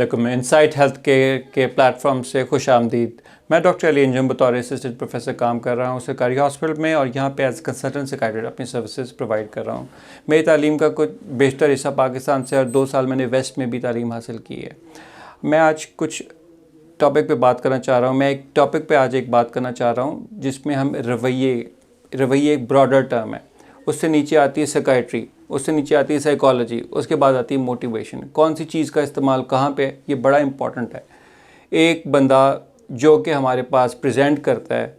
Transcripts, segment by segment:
अस्सलामुअलैकुम। Insight health के platform से खुश आमदीद। मैं डॉक्टर अली अंजुम बतौर असिस्टेंट प्रोफेसर काम कर रहा हूँ सरकारी हॉस्पिटल में, और यहाँ पे एज कंसल्टेंट साइकियाट्रिस्ट अपनी सर्विसेज प्रोवाइड कर रहा हूँ। मेरी तालीम का कुछ बेशतर हिस्सा पाकिस्तान से, और 2 साल मैंने वेस्ट में भी तालीम हासिल की है। मैं आज कुछ टॉपिक पे बात करना चाह रहा हूँ। मैं एक टॉपिक पे आज एक बात करना चाह रहा हूँ जिसमें हम रवैये एक ब्रॉडर टर्म है। उससे नीचे आती है साइकियाट्री, उससे नीचे आती है साइकोलॉजी, उसके बाद आती है मोटिवेशन। कौन सी चीज़ का इस्तेमाल कहाँ पे, ये बड़ा इंपॉर्टेंट है। एक बंदा जो कि हमारे पास प्रेजेंट करता है,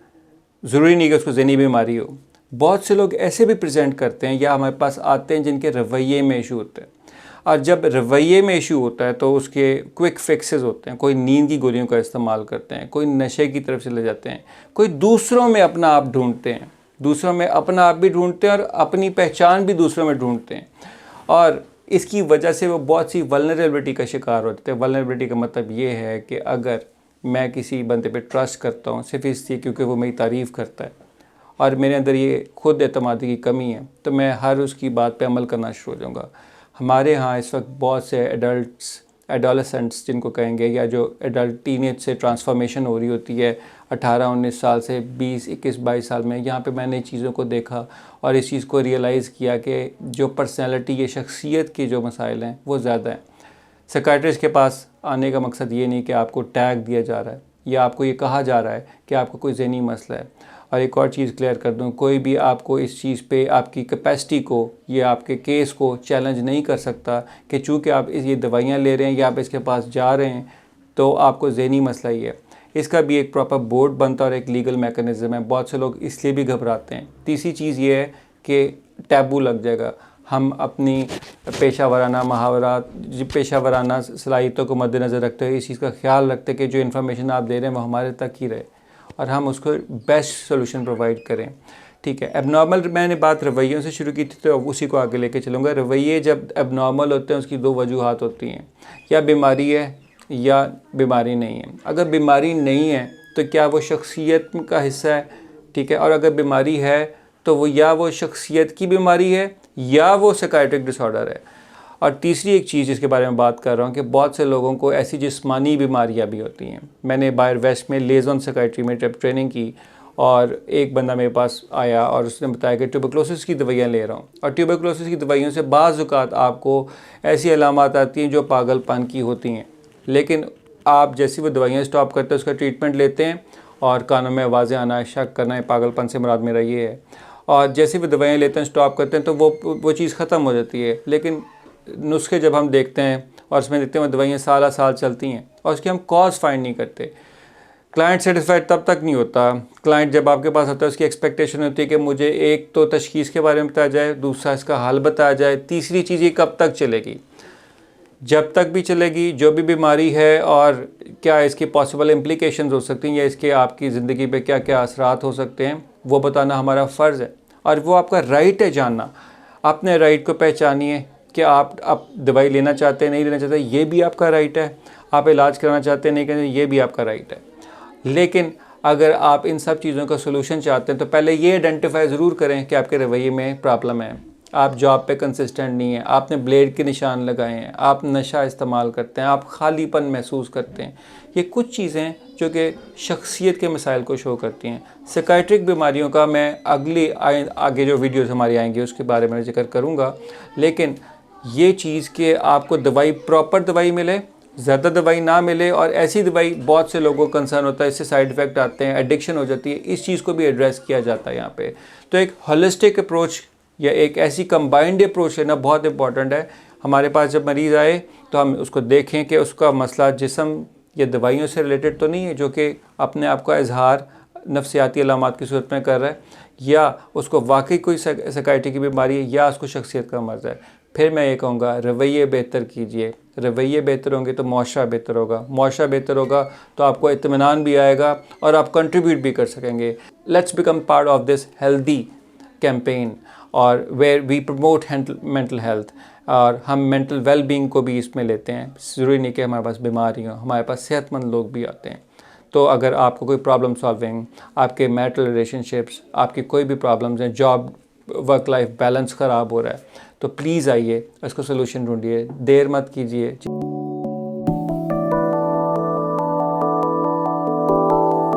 ज़रूरी नहीं कि उसको ज़हनी बीमारी हो। बहुत से लोग ऐसे भी प्रेजेंट करते हैं या हमारे पास आते हैं जिनके रवैये में इशू होते हैं, और जब रवैये में इशू होता है तो उसके क्विक फिक्सेस होते हैं। कोई नींद की गोलियों का इस्तेमाल करते हैं, कोई नशे की तरफ चले जाते हैं, कोई दूसरों में अपना आप ढूंढते हैं, दूसरों में अपना आप भी ढूंढते हैं और अपनी पहचान भी दूसरों में ढूंढते हैं, और इसकी वजह से वो बहुत सी वल्नरेबिलिटी का शिकार होते हैं। वल्नरेबिलिटी का मतलब ये है कि अगर मैं किसी बंदे पे ट्रस्ट करता हूँ सिर्फ इसलिए क्योंकि वो मेरी तारीफ़ करता है और मेरे अंदर ये खुद एतमादी की कमी है, तो मैं हर उसकी बात पे अमल करना शुरू हो जाऊँगा। हमारे यहाँ इस वक्त बहुत से एडोलेसेंट्स जिनको कहेंगे, या जो एडल्ट टीनेज से ट्रांसफॉर्मेशन हो रही होती है 18-19 साल से 20-21-22 साल में, यहाँ पे मैंने चीज़ों को देखा और इस चीज़ को रियलाइज़ किया कि जो पर्सनैलिटी या शख्सियत के जो मसाइल हैं वो ज़्यादा हैं। साइकियाट्रिस्ट के पास आने का मकसद ये नहीं कि आपको टैग दिया जा रहा है या आपको ये कहा जा रहा है कि आपको कोई ज़हनी मसला है। और एक और चीज़ क्लियर कर दूं, कोई भी आपको इस चीज़ पे आपकी कैपेसिटी को या आपके केस को चैलेंज नहीं कर सकता कि चूँकि आप ये दवाइयाँ ले रहे हैं या आप इसके पास जा रहे हैं तो आपको ज़हनी मसला ही है। इसका भी एक प्रॉपर बोर्ड बनता है और एक लीगल मैकेनिज़्म है। बहुत से लोग इसलिए भी घबराते हैं। तीसरी चीज़ ये है कि टैबू लग जाएगा। हम अपनी पेशावराना सलाहियतों को मद्देनज़र रखते हुए इस चीज़ का ख्याल रखते हैं कि जो इन्फॉर्मेशन आप दे रहे हैं वो हमारे तक ही रहे और हम उसको बेस्ट सोल्यूशन प्रोवाइड करें। ठीक है, एबनॉर्मल मैंने बात रवैयों से शुरू की थी तो उसी को आगे लेके चलूँगा। रवैये जब एबनॉर्मल होते हैं उसकी 2 वजूहात होती हैं, या बीमारी है या बीमारी नहीं है। अगर बीमारी नहीं है तो क्या वो शख्सियत का हिस्सा है? ठीक है, और अगर बीमारी है तो वो या वो शख्सियत की बीमारी है या वो साइकियाट्रिक डिसऑर्डर है। और तीसरी एक चीज़ जिसके बारे में बात कर रहा हूँ कि बहुत से लोगों को ऐसी जिस्मानी बीमारियाँ भी होती हैं। मैंने बाहर वेस्ट में लेज़न साइकियाट्री में जब ट्रेनिंग की और एक बंदा मेरे पास आया और उसने बताया कि ट्यूबरकुलोसिस की दवाइयाँ ले रहा हूँ, और ट्यूबरकुलोसिस की दवाइयों से बाज़ औक़ात आपको ऐसी अलामात आती हैं जो पागलपन की होती हैं, लेकिन आप जैसी वो दवाइयाँ स्टॉप करते हैं उसका ट्रीटमेंट लेते हैं और कानों में आवाज़ें आना, शक करना है, पागलपन से मुराद मेरा ये है, और जैसे वो दवाइयाँ लेते हैं स्टॉप करते हैं तो वो चीज़ ख़त्म हो जाती है। लेकिन नुस्खे जब हम देखते हैं और उसमें देखते हैं वो दवाइयाँ साल चलती हैं और उसकी हम कॉज फाइंड नहीं करते। क्लाइंट सेटिस्फाइड तब तक नहीं होता। क्लाइंट जब आपके पास आता है उसकी एक्सपेक्टेशन होती है कि मुझे एक तो तशखीस के बारे में बताया जाए, दूसरा इसका हल बताया जाए, तीसरी चीज़ ये कब तक चलेगी। जब तक भी चलेगी जो भी बीमारी है और क्या इसकी पॉसिबल इम्प्लीकेशंस हो सकती हैं या इसके आपकी ज़िंदगी पे क्या क्या असरात हो सकते हैं, वो बताना हमारा फ़र्ज़ है और वो आपका राइट है जानना। अपने राइट को पहचानिए कि आप दवाई लेना चाहते हैं, नहीं लेना चाहते, ये भी आपका राइट है। आप इलाज कराना चाहते हैं, नहीं करना, ये भी आपका राइट है। लेकिन अगर आप इन सब चीज़ों का सोल्यूशन चाहते हैं तो पहले ये आइडेंटिफाई ज़रूर करें कि आपके रवैये में प्रॉब्लम है। आप जॉब पे कंसिस्टेंट नहीं है, आपने ब्लेड के निशान लगाए हैं, आप नशा इस्तेमाल करते हैं, आप खालीपन महसूस करते हैं। ये कुछ चीज़ें जो कि शख्सियत के मसाइल को शो करती हैं। साइकियाट्रिक बीमारियों का मैं आगे जो वीडियोज़ हमारी आएंगी उसके बारे में जिक्र करूँगा, लेकिन ये चीज़ कि आपको दवाई प्रॉपर दवाई मिले, ज़्यादा दवाई ना मिले, और ऐसी दवाई बहुत से लोगों को कंसर्न होता है, इससे साइड इफ़ेक्ट आते हैं, एडिक्शन हो जाती है, इस चीज़ को भी एड्रेस किया जाता है यहाँ पे। तो एक होलिस्टिक अप्रोच या एक ऐसी कंबाइंड अप्रोच लेना बहुत इंपॉर्टेंट है। हमारे पास जब मरीज़ आए तो हम उसको देखें कि उसका मसला जिस्म या दवाइयों से रिलेटेड तो नहीं है जो कि अपने आप का इजहार नफ्सियाती अलामात की सूरत में कर रहा है, या उसको वाकई कोई साइकियाट्री की बीमारी है, या उसको शख्सियत का मर्ज़ है। फिर मैं ये कहूँगा रवैये बेहतर कीजिए। रवैये बेहतर होंगे तो मुआशरा बेहतर होगा, मुआशरा बेहतर होगा तो आपको इत्मीनान भी आएगा और आप कंट्रीब्यूट भी कर सकेंगे। Let's become part of this healthy campaign और where we promote mental health, और हम मेंटल वेल बींग को भी इसमें लेते हैं। ज़रूरी नहीं कि हमारे पास बीमारी हो, हमारे पास सेहतमंद लोग भी आते हैं। तो अगर आपको कोई प्रॉब्लम सॉल्विंग, आपके मैरिटल रिलेशनशिप्स, आपकी कोई भी प्रॉब्लम्स हैं, जॉब वर्क लाइफ बैलेंस ख़राब हो रहा है, तो प्लीज़ आइए, इसको सोल्यूशन ढूंढिए, देर मत कीजिए।